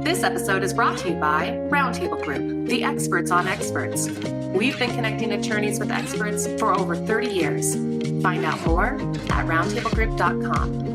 This episode is brought to you by Roundtable Group, the experts on experts. We've been connecting attorneys with experts for over 30 years. Find out more at roundtablegroup.com.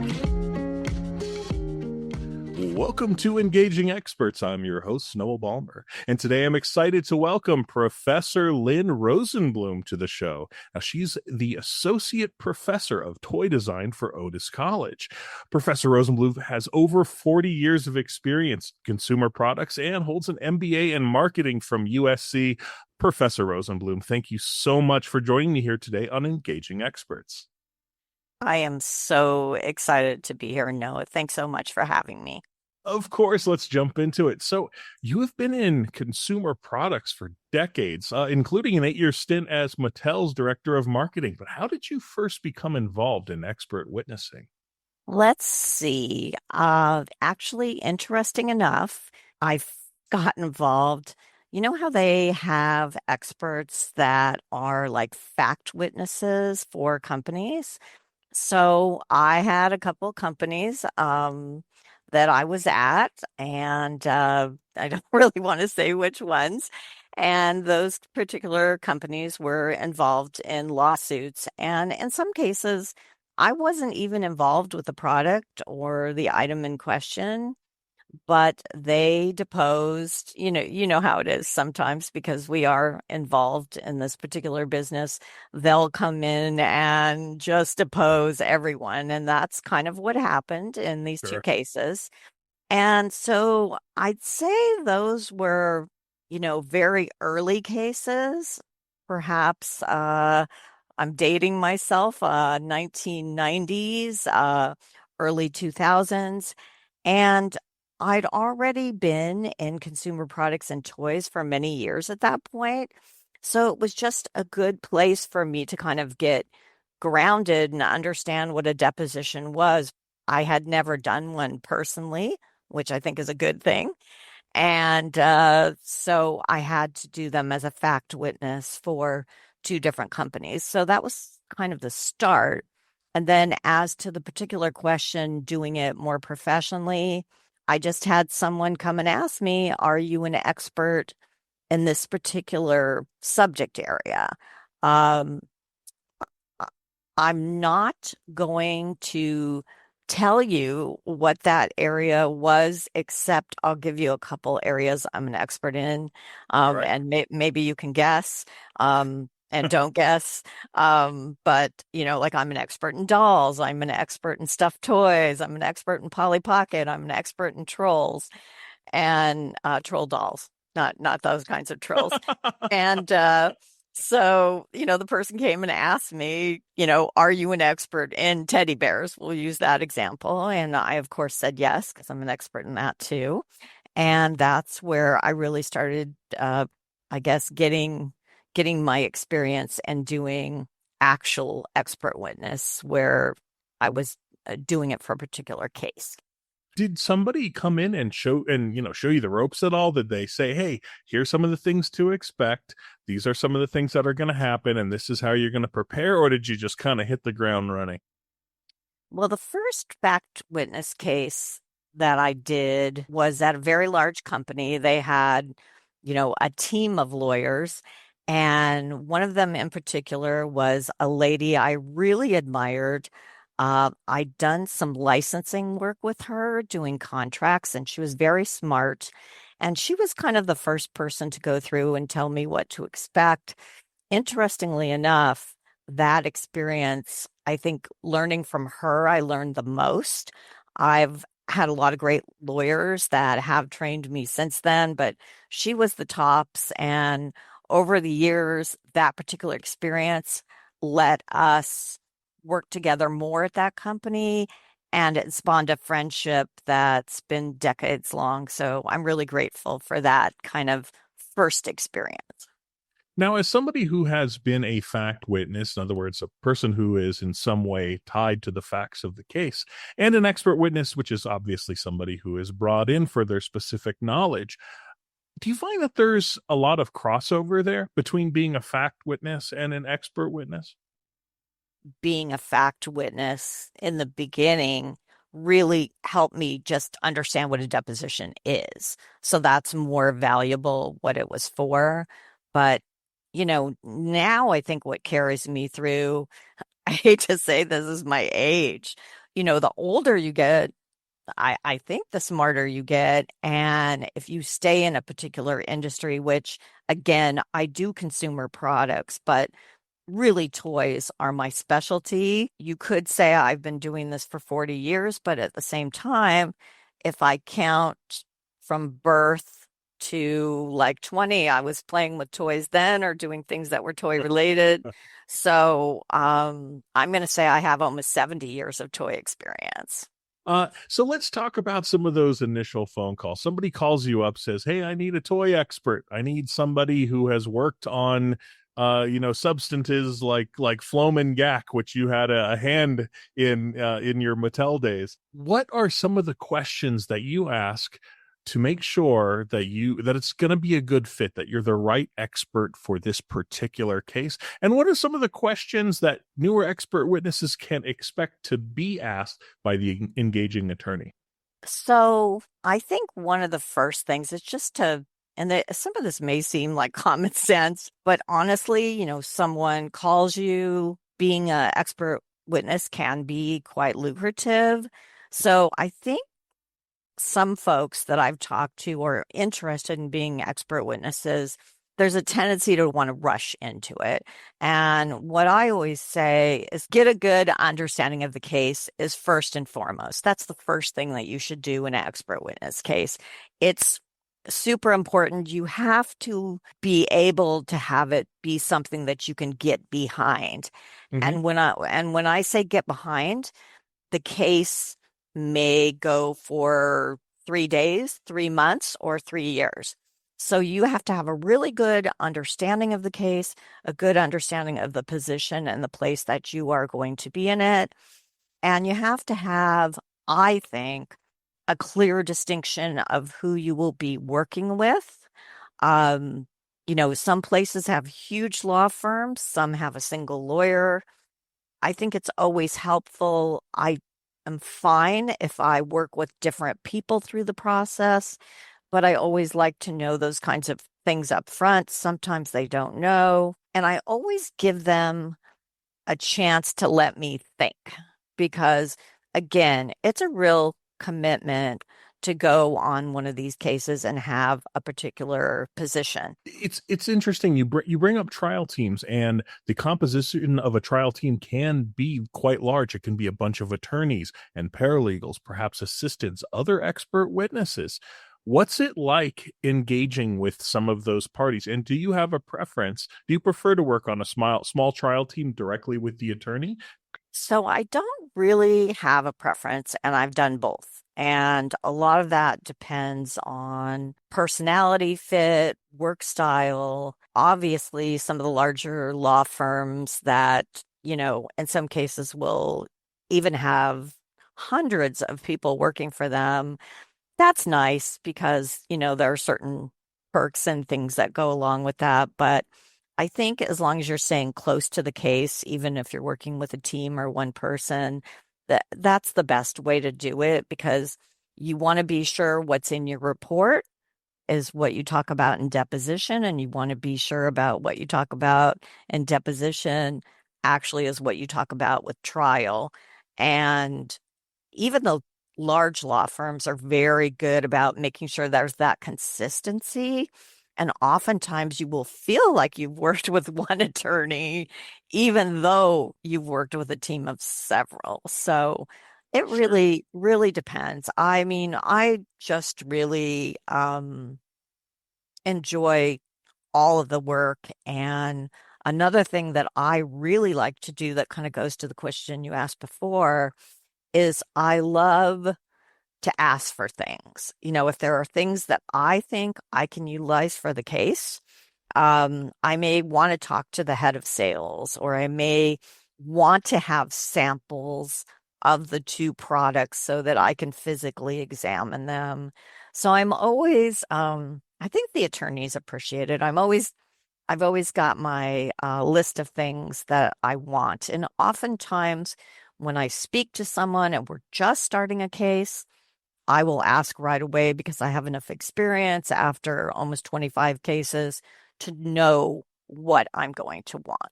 Welcome to Engaging Experts. I'm your host, Noah Ballmer, and today I'm excited to welcome Professor Lynn Rosenblum to the show. Now, she's the Associate Professor of Toy Design for Otis College. Professor Rosenblum has over 40 years of experience in consumer products and holds an MBA in marketing from USC. Professor Rosenblum, thank you so much for joining me here today on Engaging Experts. I am so excited to be here, Noah. Thanks so much for having me. Of course, let's jump into it. So you have been in consumer products for decades, including an 8-year stint as Mattel's Director of Marketing. But how did you first become involved in expert witnessing? Let's see. Actually, interesting enough, I've gotten involved. You know how they have experts that are like fact witnesses for companies? So I had a couple companies that I was at, and I don't really want to say which ones. And those particular companies were involved in lawsuits. And in some cases, I wasn't even involved with the product or the item in question, but they deposed. You know how it is sometimes because we are involved in this particular business. They'll come in and just depose everyone. And that's kind of what happened in these two cases. And so I'd say those were, very early cases. Perhaps I'm dating myself, 1990s, early 2000s. And I'd already been in consumer products and toys for many years at that point. So it was just a good place for me to kind of get grounded and understand what a deposition was. I had never done one personally, which I think is a good thing. And so I had to do them as a fact witness for two different companies. So that was kind of the start. And then as to the particular question, doing it more professionally, I just had someone come and ask me, are you an expert in this particular subject area? I'm not going to tell you what that area was, except I'll give you a couple areas I'm an expert in. Right. And maybe you can guess. And don't guess. But, like I'm an expert in dolls. I'm an expert in stuffed toys. I'm an expert in Polly Pocket. I'm an expert in trolls and troll dolls, not those kinds of trolls. And so, the person came and asked me, are you an expert in teddy bears? We'll use that example. And I, of course, said yes, because I'm an expert in that too. And that's where I really started, I guess, getting my experience and doing actual expert witness where I was doing it for a particular case. Did somebody come in and show you the ropes at all? Did they say, hey, here's some of the things to expect. These are some of the things that are going to happen, and this is how you're going to prepare? Or did you just kind of hit the ground running? Well, the first fact witness case that I did was at a very large company. They had, a team of lawyers. And one of them in particular was a lady I really admired. I'd done some licensing work with her, doing contracts, and she was very smart. And she was kind of the first person to go through and tell me what to expect. Interestingly enough, that experience, I think learning from her, I learned the most. I've had a lot of great lawyers that have trained me since then, but she was the tops. And over the years, that particular experience let us work together more at that company, and it spawned a friendship that's been decades long. So I'm really grateful for that kind of first experience. Now, as somebody who has been a fact witness, in other words, a person who is in some way tied to the facts of the case, and an expert witness, which is obviously somebody who is brought in for their specific knowledge, do you find that there's a lot of crossover there between being a fact witness and an expert witness? Being a fact witness in the beginning really help me just understand what a deposition is. So that's more valuable what it was for. But, now I think what carries me through, I hate to say this is my age. The older you get, I think the smarter you get. And if you stay in a particular industry, which again, I do consumer products, but really toys are my specialty. You could say I've been doing this for 40 years, but at the same time, if I count from birth to like 20, I was playing with toys then or doing things that were toy related. So I'm going to say I have almost 70 years of toy experience. So let's talk about some of those initial phone calls. Somebody calls you up, says, "Hey, I need a toy expert. I need somebody who has worked on, substances like Floam and Gack, which you had a hand in your Mattel days." What are some of the questions that you ask to make sure that it's going to be a good fit, that you're the right expert for this particular case? And what are some of the questions that newer expert witnesses can expect to be asked by the engaging attorney? So I think one of the first things is just to, and some of this may seem like common sense, but honestly, someone calls you, being an expert witness can be quite lucrative. So I think some folks that I've talked to are interested in being expert witnesses. There's a tendency to want to rush into it. And what I always say is get a good understanding of the case is first and foremost. That's the first thing that you should do in an expert witness case. It's super important. You have to be able to have it be something that you can get behind. Mm-hmm. And when I say get behind, the case may go for 3 days, 3 months, or 3 years. So you have to have a really good understanding of the case, a good understanding of the position and the place that you are going to be in it. And you have to have, I think, a clear distinction of who you will be working with. Um, some places have huge law firms, some have a single lawyer. I think it's always helpful. I am fine if I work with different people through the process, but I always like to know those kinds of things up front. Sometimes they don't know. And I always give them a chance to let me think because, again, it's a real commitment to go on one of these cases and have a particular position. It's interesting you bring up trial teams, and the composition of a trial team can be quite large. It can be a bunch of attorneys and paralegals, perhaps assistants, other expert witnesses. What's it like engaging with some of those parties? And do you have a preference? Do you prefer to work on a small trial team directly with the attorney? So I don't really have a preference, and I've done both. And a lot of that depends on personality fit, work style. Obviously, some of the larger law firms that, in some cases will even have hundreds of people working for them. That's nice because, there are certain perks and things that go along with that. But I think as long as you're staying close to the case, even if you're working with a team or one person, that's the best way to do it because you want to be sure what's in your report is what you talk about in deposition, and you want to be sure about what you talk about in deposition actually is what you talk about with trial. And even the large law firms are very good about making sure there's that consistency. And oftentimes you will feel like you've worked with one attorney, even though you've worked with a team of several. So it Sure. really, really depends. I mean, I just really enjoy all of the work. And another thing that I really like to do that kind of goes to the question you asked before is I love to ask for things. If there are things that I think I can utilize for the case, I may want to talk to the head of sales, or I may want to have samples of the two products so that I can physically examine them. So I'm always, I think the attorneys appreciate it. I've always got my list of things that I want. And oftentimes when I speak to someone and we're just starting a case, I will ask right away because I have enough experience after almost 25 cases to know what I'm going to want.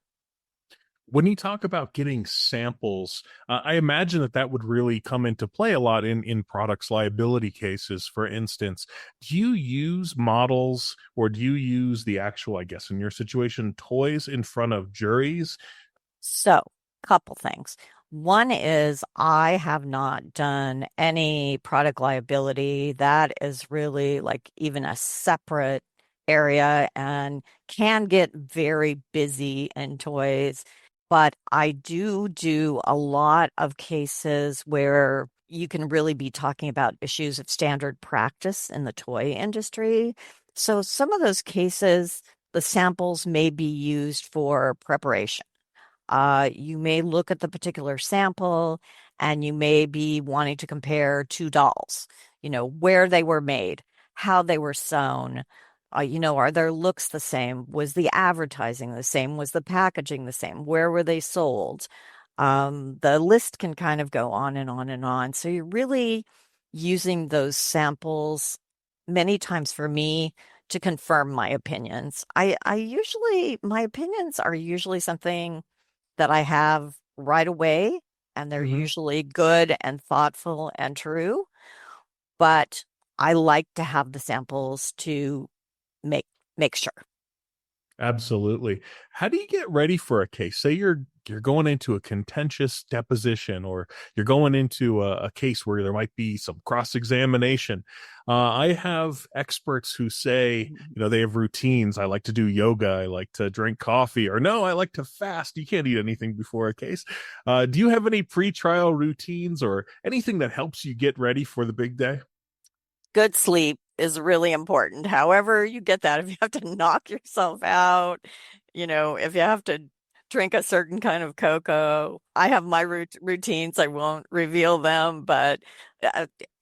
When you talk about getting samples, I imagine that that would really come into play a lot in products liability cases. For instance, do you use models or do you use the actual, I guess, in your situation, toys in front of juries? So, couple things. One is I have not done any product liability. That is really like even a separate area and can get very busy in toys. But I do a lot of cases where you can really be talking about issues of standard practice in the toy industry. So some of those cases, the samples may be used for preparation. You may look at the particular sample and you may be wanting to compare two dolls, where they were made, how they were sewn. Are their looks the same? Was the advertising the same? Was the packaging the same? Where were they sold? The list can kind of go on and on and on. So you're really using those samples many times for me to confirm my opinions. My opinions are usually something that I have right away, and they're Mhm. usually good and thoughtful and true. But I like to have the samples to make make sure. Absolutely. How do you get ready for a case? Say you're going into a contentious deposition, or you're going into a case where there might be some cross examination. I have experts who say, they have routines. I like to do yoga. I like to drink coffee, or no, I like to fast. You can't eat anything before a case. Do you have any pre-trial routines or anything that helps you get ready for the big day? Good sleep is really important. However, you get that, if you have to knock yourself out, if you have to drink a certain kind of cocoa, I have my routines. I won't reveal them, but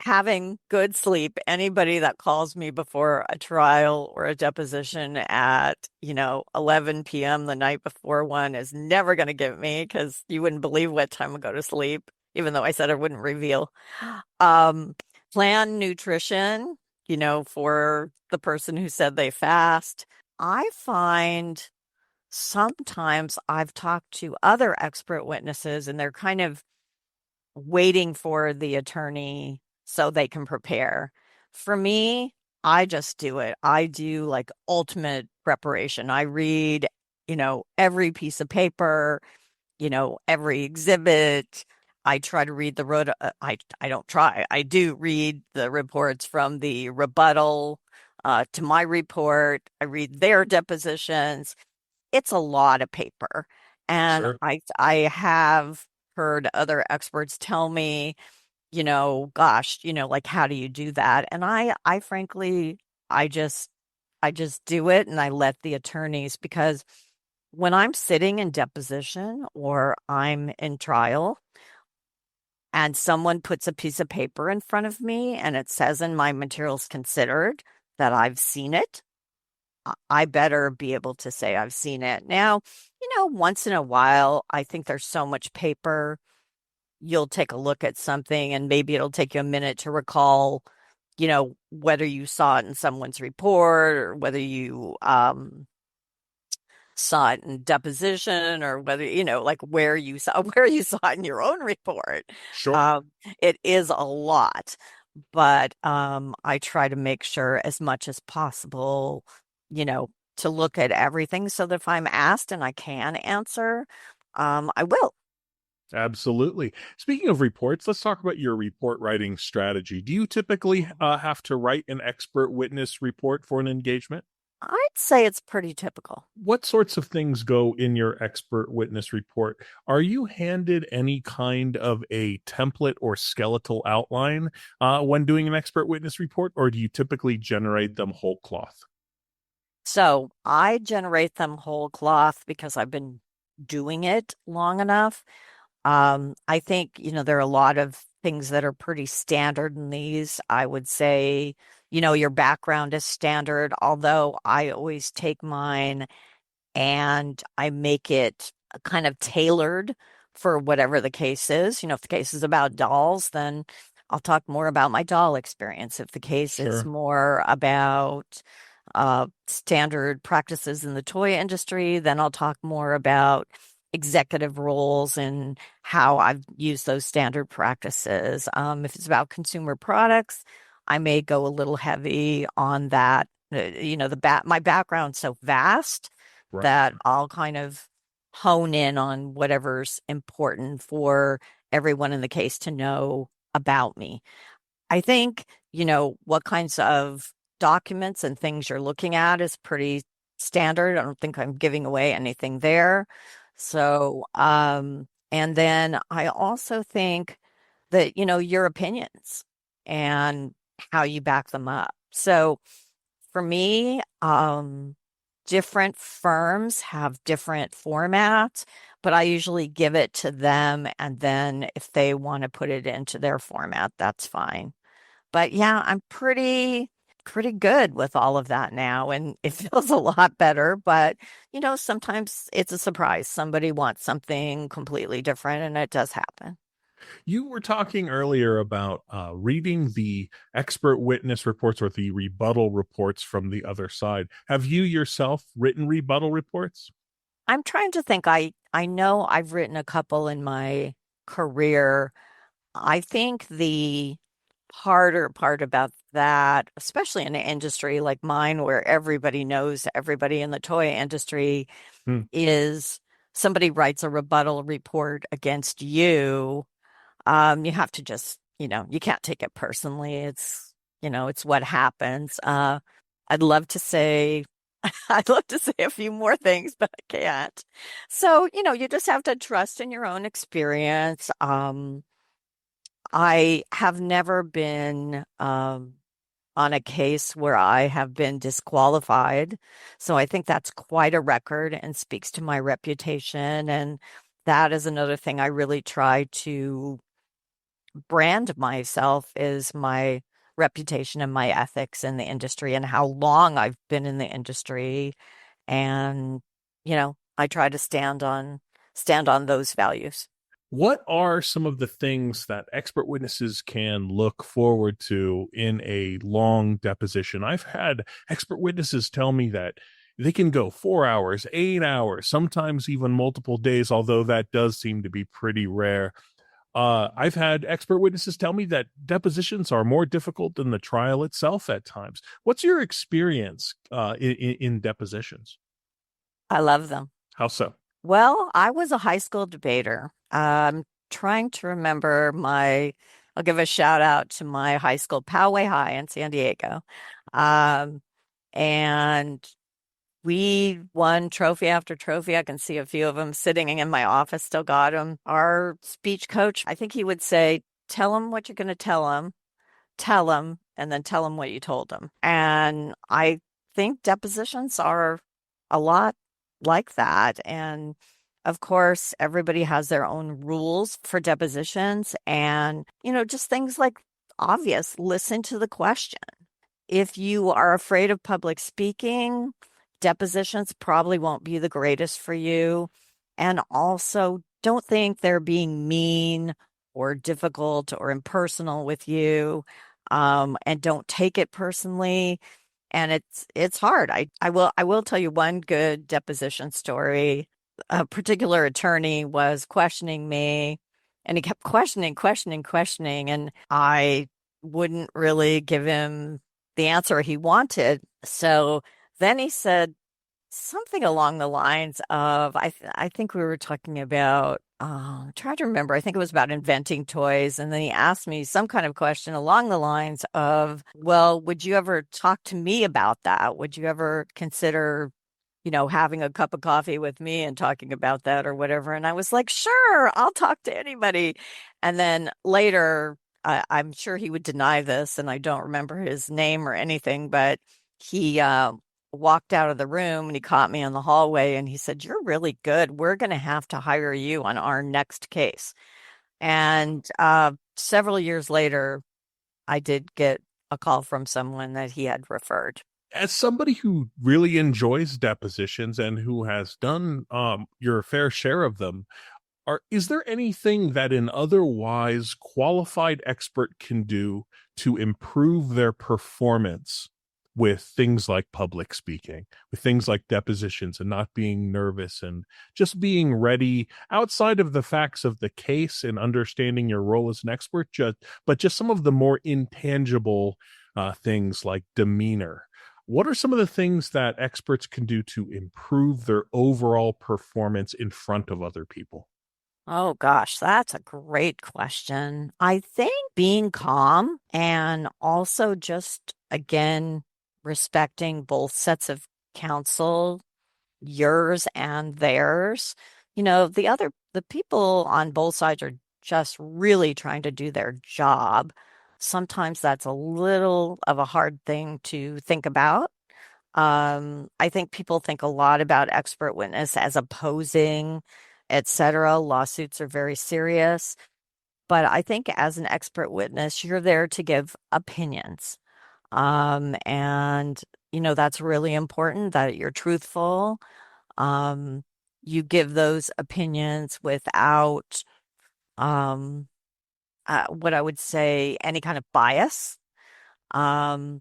having good sleep, anybody that calls me before a trial or a deposition at, 11 p.m. the night before one is never going to give me because you wouldn't believe what time I go to sleep, even though I said I wouldn't reveal. Um, Plan nutrition, for the person who said they fast. I find sometimes I've talked to other expert witnesses and they're kind of waiting for the attorney so they can prepare. For me, I just do it. I do like ultimate preparation. I read, every piece of paper, every exhibit. I try to read the road. I don't try. I do read the reports from the rebuttal to my report. I read their depositions. It's a lot of paper, and Sure. I have heard other experts tell me, gosh, like how do you do that? And I frankly, I just I just do it, and I let the attorneys because when I'm sitting in deposition or I'm in trial and someone puts a piece of paper in front of me and it says in my materials considered that I've seen it, I better be able to say I've seen it. Now, once in a while, I think there's so much paper, you'll take a look at something and maybe it'll take you a minute to recall, whether you saw it in someone's report or whether you saw it in deposition or whether like where you saw where you saw it in your own report. Sure. It is a lot, but I try to make sure as much as possible, you know to look at everything so that if I'm asked and I can answer, I will. Absolutely. Speaking of reports, let's talk about your report writing strategy. Do you typically have to write an expert witness report for an engagement? I'd say it's pretty typical. What sorts of things go in your expert witness report? Are you handed any kind of a template or skeletal outline when doing an expert witness report, or do you typically generate them whole cloth? So I generate them whole cloth because I've been doing it long enough. I think, there are a lot of things that are pretty standard in these. I would say, your background is standard, although I always take mine and I make it kind of tailored for whatever the case is. If the case is about dolls, then I'll talk more about my doll experience. If the case is Sure. more about standard practices in the toy industry, then I'll talk more about executive roles and how I've used those standard practices. If it's about consumer products, I may go a little heavy on that. My background's so vast Right. that I'll kind of hone in on whatever's important for everyone in the case to know about me. I think, what kinds of documents and things you're looking at is pretty standard. I don't think I'm giving away anything there. So, and then I also think that, your opinions and how you back them up. So for me, different firms have different formats, but I usually give it to them. And then if they want to put it into their format, that's fine. But yeah, I'm pretty good with all of that now, and it feels a lot better. But sometimes it's a surprise. Somebody wants something completely different, and it does happen. You were talking earlier about reading the expert witness reports or the rebuttal reports from the other side. Have you yourself written rebuttal reports? I'm trying to think. I know I've written a couple in my career. I think the harder part about that, especially in an industry like mine where everybody knows everybody in the toy industry, Hmm. is somebody writes a rebuttal report against you. You have to just, you can't take it personally. It's what happens. I'd love to say, I'd love to say a few more things, but I can't. So, you just have to trust in your own experience. I have never been on a case where I have been disqualified. So I think that's quite a record and speaks to my reputation. And that is another thing I really try to brand myself is my reputation and my ethics in the industry and how long I've been in the industry. And, I try to stand on those values. What are some of the things that expert witnesses can look forward to in a long deposition? I've had expert witnesses tell me that they can go 4 hours, 8 hours, sometimes even multiple days, although that does seem to be pretty rare. I've had expert witnesses tell me that depositions are more difficult than the trial itself at times. What's your experience in depositions? I love them. How so? Well, I was a high school debater. Trying to remember I'll give a shout out to my high school, Poway High in San Diego. Um, and we won trophy after trophy. I can see a few of them sitting in my office, still got them. Our speech coach, I think he would say, tell them what you're going to tell them, and then tell them what you told them. And I think depositions are a lot like that. And of course, everybody has their own rules for depositions and, just things like obvious, listen to the question. If you are afraid of public speaking, depositions probably won't be the greatest for you. And also, don't think they're being mean or difficult or impersonal with you. And don't take it personally. And it's hard. I will tell you one good deposition story. A particular attorney was questioning me, and he kept questioning, and I wouldn't really give him the answer he wanted. So then he said something along the lines of, I think we were talking about, try to remember, I think it was about inventing toys. And then he asked me some kind of question along the lines of, well, would you ever talk to me about that? Would you ever consider, having a cup of coffee with me and talking about that or whatever? And I was like, sure, I'll talk to anybody. And then later, I'm sure he would deny this, and I don't remember his name or anything, but he walked out of the room and he caught me in the hallway and he said, you're really good. We're going to have to hire you on our next case. And several years later, I did get a call from someone that he had referred. As somebody who really enjoys depositions and who has done your fair share of them, Is there anything that an otherwise qualified expert can do to improve their performance with things like public speaking, with things like depositions and not being nervous and just being ready outside of the facts of the case and understanding your role as an expert, but just some of the more intangible things like demeanor? What are some of the things that experts can do to improve their overall performance in front of other people? Oh gosh, that's a great question. I think being calm and also just again respecting both sets of counsel, yours and theirs. The people on both sides are just really trying to do their job. Sometimes that's a little of a hard thing to think about. I think people think a lot about expert witness as opposing, etc. Lawsuits are very serious. But I think as an expert witness, you're there to give opinions. And, that's really important that you're truthful. Um, you give those opinions without, um, what I would say, any kind of bias. Um,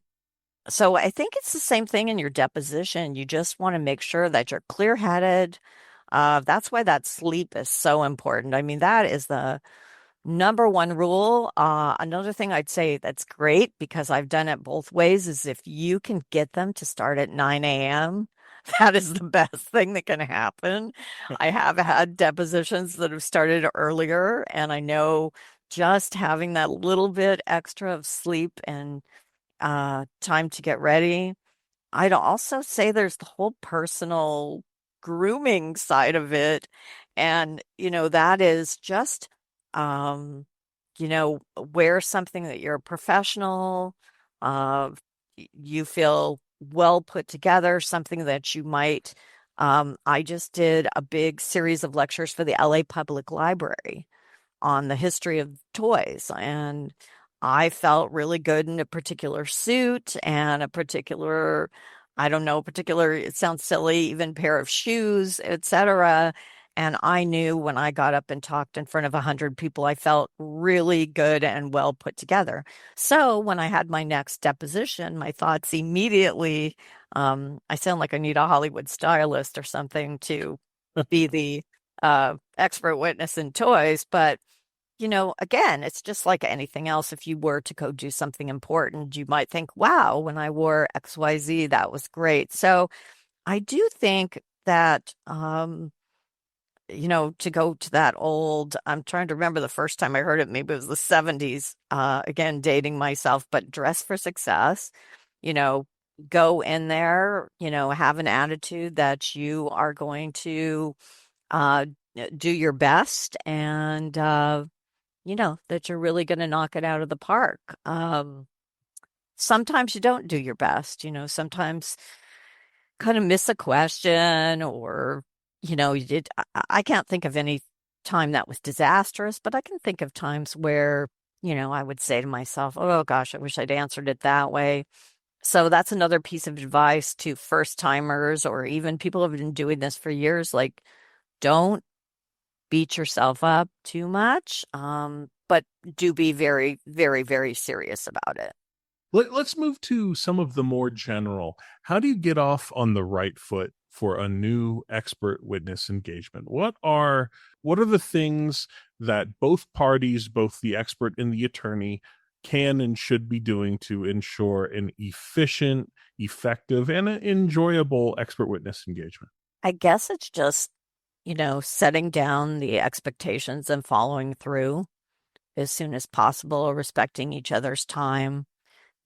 so I think it's the same thing in your deposition. You just want to make sure that you're clear-headed. That's why that sleep is so important. I mean, that is the number one rule. Another thing I'd say that's great because I've done it both ways is if you can get them to start at 9 a.m., that is the best thing that can happen. I have had depositions that have started earlier, and I know just having that little bit extra of sleep and time to get ready. I'd also say there's the whole personal grooming side of it. And, that is just, um, wear something that you're a professional, uh, you feel well put together, something that you might. I just did a big series of lectures for the LA Public Library on the history of toys. And I felt really good in a particular suit and a particular, I don't know, it sounds silly, even pair of shoes, etc. And I knew when I got up and talked in front of 100 people, I felt really good and well put together. So when I had my next deposition, my thoughts immediately, I sound like I need a Hollywood stylist or something to be the expert witness in toys, but again, it's just like anything else. If you were to go do something important, you might think, wow, when I wore XYZ, that was great. So I do think that, to go to that old, I'm trying to remember the first time I heard it, maybe it was the 70s, again, dating myself, but dress for success, you know, go in there, have an attitude that you are going to uh, do your best and, that you're really going to knock it out of the park. Sometimes you don't do your best, sometimes kind of miss a question or, you did. I can't think of any time that was disastrous, but I can think of times where, I would say to myself, oh gosh, I wish I'd answered it that way. So that's another piece of advice to first timers or even people who have been doing this for years. Like, don't beat yourself up too much, but do be very, very, very serious about it. Let's move to some of the more general. How do you get off on the right foot for a new expert witness engagement? What are the things that both parties, both the expert and the attorney, can and should be doing to ensure an efficient, effective, and an enjoyable expert witness engagement? I guess it's just, setting down the expectations and following through as soon as possible, respecting each other's time,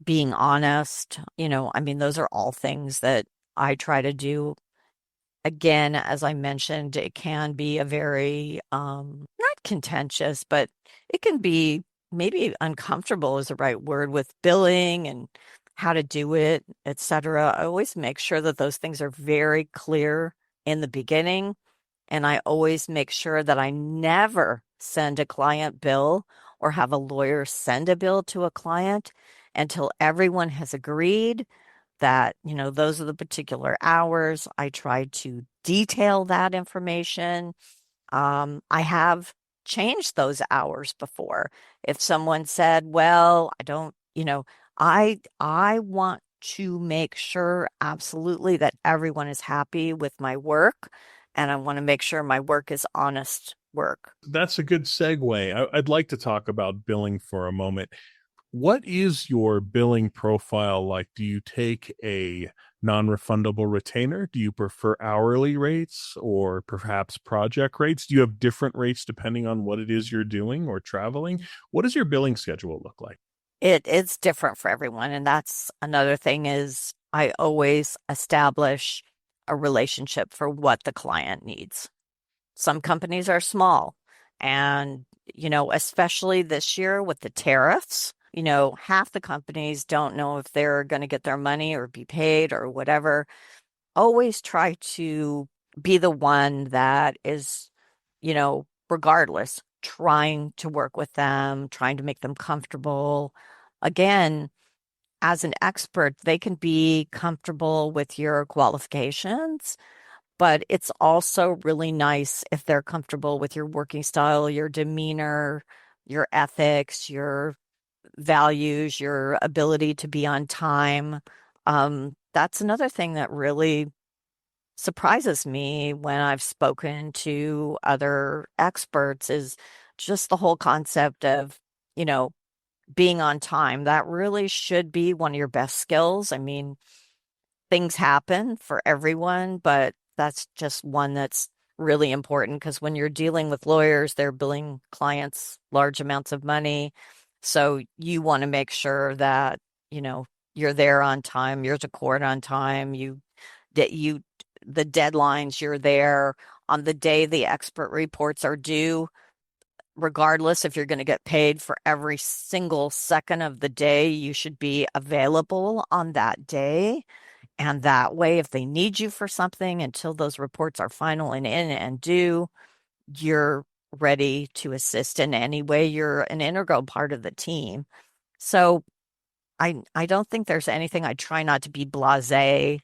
being honest. I mean, those are all things that I try to do. Again, as I mentioned, it can be a very, not contentious, but it can be maybe uncomfortable is the right word with billing and how to do it, etc. I always make sure that those things are very clear in the beginning. And I always make sure that I never send a client bill or have a lawyer send a bill to a client until everyone has agreed that, those are the particular hours. I try to detail that information. I have changed those hours before. If someone said, well, I don't, I want to make sure absolutely that everyone is happy with my work, and I want to make sure my work is honest work. That's a good segue. I'd like to talk about billing for a moment. What is your billing profile like? Do you take a non-refundable retainer? Do you prefer hourly rates or perhaps project rates? Do you have different rates depending on what it is you're doing or traveling? What does your billing schedule look like? It's different for everyone, and that's another thing is I always establish a relationship for what the client needs. Some companies are small, and especially this year with the tariffs, half the companies don't know if they're going to get their money or be paid or whatever. Always try to be the one that is, regardless, trying to work with them, trying to make them comfortable. Again, as an expert, they can be comfortable with your qualifications, but it's also really nice if they're comfortable with your working style, your demeanor, your ethics, your values, your ability to be on time. That's another thing that really surprises me when I've spoken to other experts is just the whole concept of, you know, being on time. That really should be one of your best skills. I mean, things happen for everyone, but that's just one that's really important because when you're dealing with lawyers, they're billing clients large amounts of money. So you want to make sure that, you're there on time, you're to court on time, that you the deadlines, you're there on the day the expert reports are due, regardless if you're going to get paid for every single second of the day, you should be available on that day. And that way, if they need you for something until those reports are final and in and due, you're ready to assist in any way. You're an integral part of the team. So I don't think there's anything. I try not to be blasé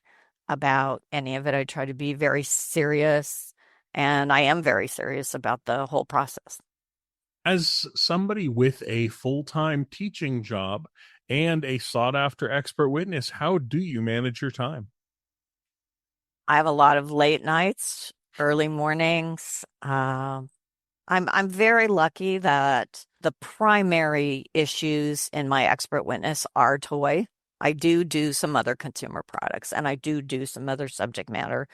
about any of it. I try to be very serious, and I am very serious about the whole process. As somebody with a full-time teaching job and a sought-after expert witness, how do you manage your time? I have a lot of late nights, early mornings. I'm very lucky that the primary issues in my expert witness are toy. I do some other consumer products, and I do some other subject matter.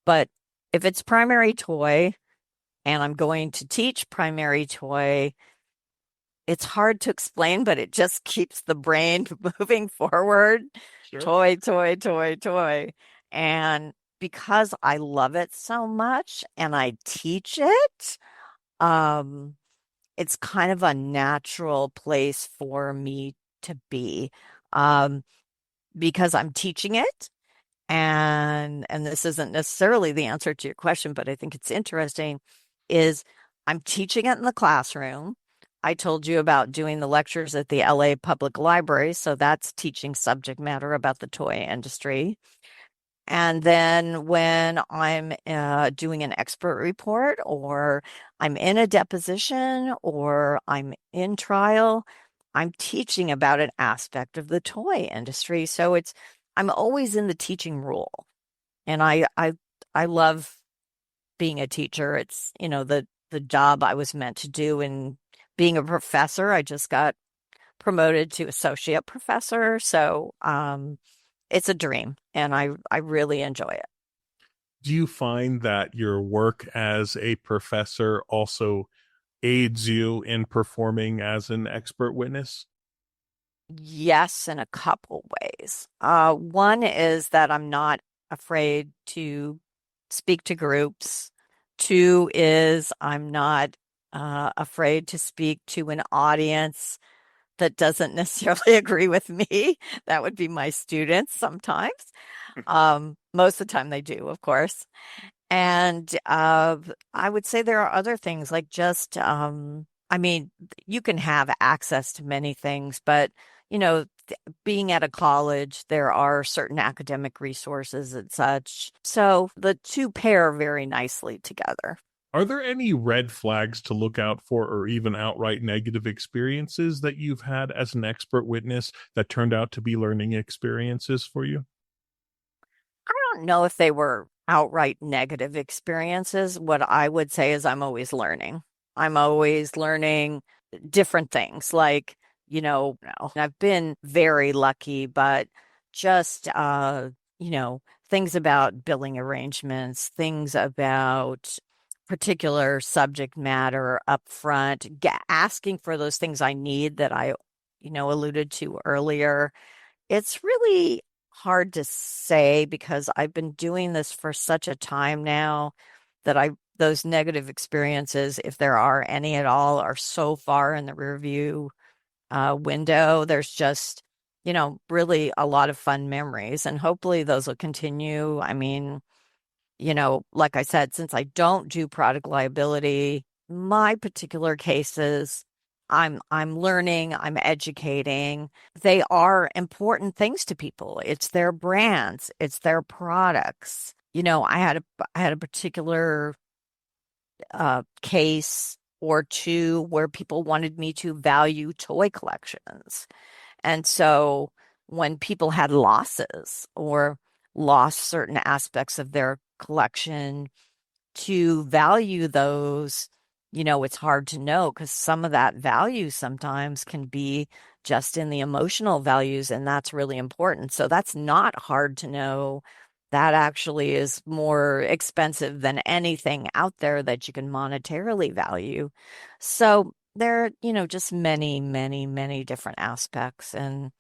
But if it's primary toy and I'm going to teach primary toy, it's hard to explain, but it just keeps the brain moving forward. Sure. Toy, toy, toy, toy. And because I love it so much and I teach it, um, it's kind of a natural place for me to be. Um, because I'm teaching it, and this isn't necessarily the answer to your question, but I think it's interesting, is I'm teaching it in the classroom. I told you about doing the lectures at the LA Public Library, so that's teaching subject matter about the toy industry. And then when I'm doing an expert report, or I'm in a deposition, or I'm in trial, I'm teaching about an aspect of the toy industry. So I'm always in the teaching role. And I love being a teacher. It's, the job I was meant to do. And being a professor, I just got promoted to associate professor. So it's a dream, and I really enjoy it. Do you find that your work as a professor also aids you in performing as an expert witness? Yes, in a couple ways. One is that I'm not afraid to speak to groups. Two is I'm not afraid to speak to an audience that doesn't necessarily agree with me. That would be my students sometimes. Most of the time they do, of course. And I would say there are other things like just, I mean, you can have access to many things, but, being at a college, there are certain academic resources and such. So the two pair very nicely together. Are there any red flags to look out for or even outright negative experiences that you've had as an expert witness that turned out to be learning experiences for you? I don't know if they were outright negative experiences. What I would say is I'm always learning. I'm always learning different things. Like, I've been very lucky, but just, things about billing arrangements, things about particular subject matter up front, asking for those things I need that I, alluded to earlier. It's really hard to say because I've been doing this for such a time now that those negative experiences, if there are any at all, are so far in the rearview window. There's just, really a lot of fun memories, and hopefully those will continue. I mean, like I said, since I don't do product liability, my particular cases, I'm learning, I'm educating. They are important things to people. It's their brands, it's their products. I had a particular case or two where people wanted me to value toy collections. And so when people had losses or lost certain aspects of their collection, to value those, it's hard to know because some of that value sometimes can be just in the emotional values, and that's really important. So that's not hard to know. That actually is more expensive than anything out there that you can monetarily value. So there are, just many, many, many different aspects. And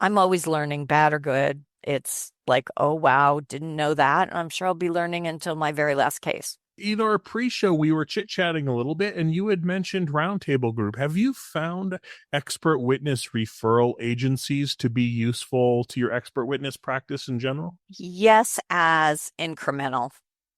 I'm always learning, bad or good. It's like, oh, wow, didn't know that. And I'm sure I'll be learning until my very last case. In our pre-show, we were chit-chatting a little bit, and you had mentioned Roundtable Group. Have you found expert witness referral agencies to be useful to your expert witness practice in general? Yes, as incremental.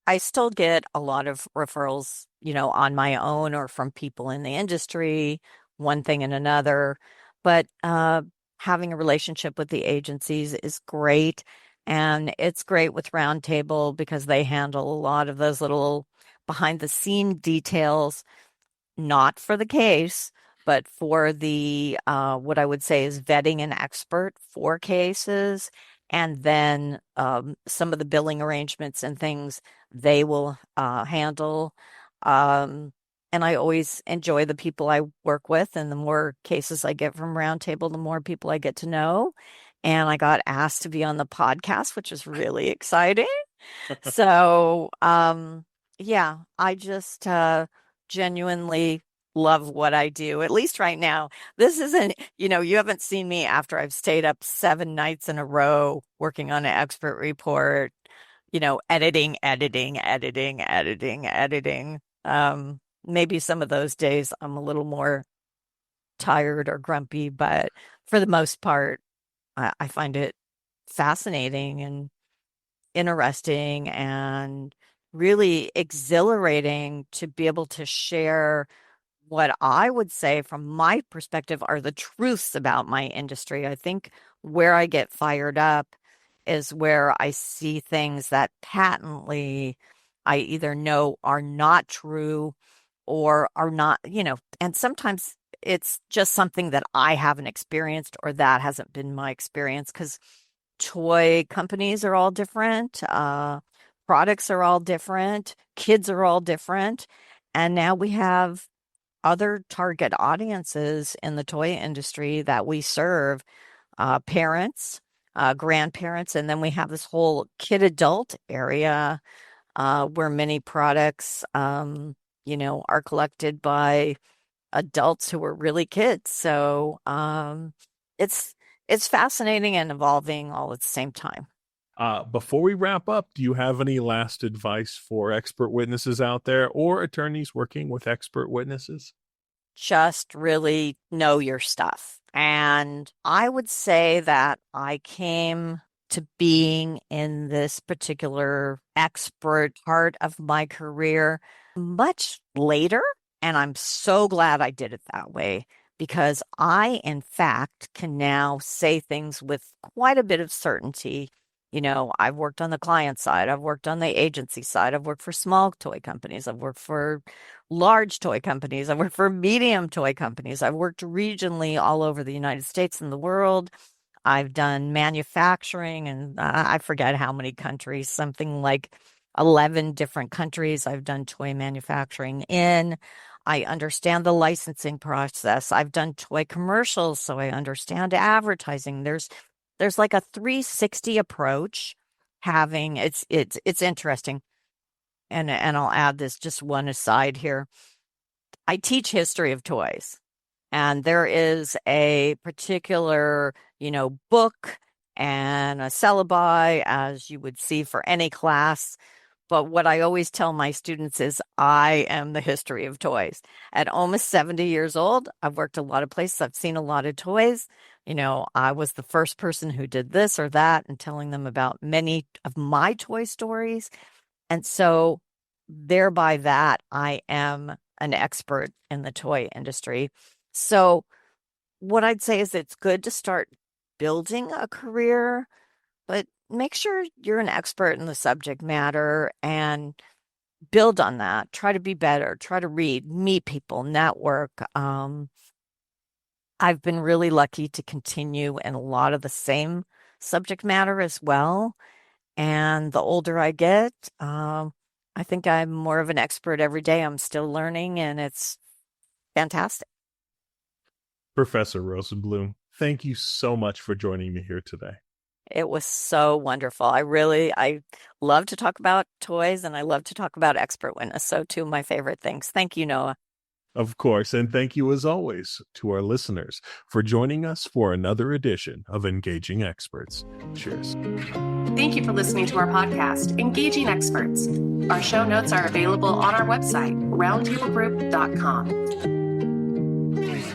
I still get a lot of referrals, on my own or from people in the industry, one thing and another. But having a relationship with the agencies is great. And it's great with Roundtable because they handle a lot of those little behind the scene details, not for the case, but for the what I would say is vetting an expert for cases. And then some of the billing arrangements and things they will handle. Um, and I always enjoy the people I work with, and the more cases I get from Roundtable, the more people I get to know. And I got asked to be on the podcast, which is really exciting. So, yeah, I just genuinely love what I do, at least right now. This isn't, you haven't seen me after I've stayed up 7 nights in a row working on an expert report, editing, editing, editing, editing, editing. Maybe some of those days I'm a little more tired or grumpy, but for the most part, I find it fascinating and interesting and really exhilarating to be able to share what I would say from my perspective are the truths about my industry. I think where I get fired up is where I see things that patently I either know are not true or are not, and sometimes it's just something that I haven't experienced or that hasn't been my experience because toy companies are all different, products are all different, kids are all different. And now we have other target audiences in the toy industry that we serve, parents, grandparents, and then we have this whole kid adult area where many products, are collected by adults who are really kids. So it's it's fascinating and evolving all at the same time. Before we wrap up, do you have any last advice for expert witnesses out there or attorneys working with expert witnesses? Just really know your stuff. And I would say that I came to being in this particular expert part of my career much later. And I'm so glad I did it that way because I, in fact, can now say things with quite a bit of certainty, I've worked on the client side, I've worked on the agency side, I've worked for small toy companies, I've worked for large toy companies, I've worked for medium toy companies, I've worked regionally all over the United States and the world. I've done manufacturing and I forget how many countries, something like 11 different countries I've done toy manufacturing in. I understand the licensing process. I've done toy commercials, so I understand advertising. There's like a 360 approach having it's interesting. And I'll add this just one aside here. I teach history of toys. And there is a particular, book and a syllabi, as you would see for any class. But what I always tell my students is I am the history of toys. At almost 70 years old, I've worked a lot of places. I've seen a lot of toys. I was the first person who did this or that and telling them about many of my toy stories. And so thereby that I am an expert in the toy industry. So what I'd say is it's good to start building a career, but make sure you're an expert in the subject matter and build on that. Try to be better, try to read, meet people, network. I've been really lucky to continue in a lot of the same subject matter as well. And the older I get, I think I'm more of an expert every day. I'm still learning and it's fantastic. Professor Rosenblum, thank you so much for joining me here today. It was so wonderful. I love to talk about toys and I love to talk about expert witness. So two of my favorite things. Thank you, Noah. Of course, and thank you as always to our listeners for joining us for another edition of Engaging Experts. Cheers. Thank you for listening to our podcast, Engaging Experts. Our show notes are available on our website, roundtablegroup.com.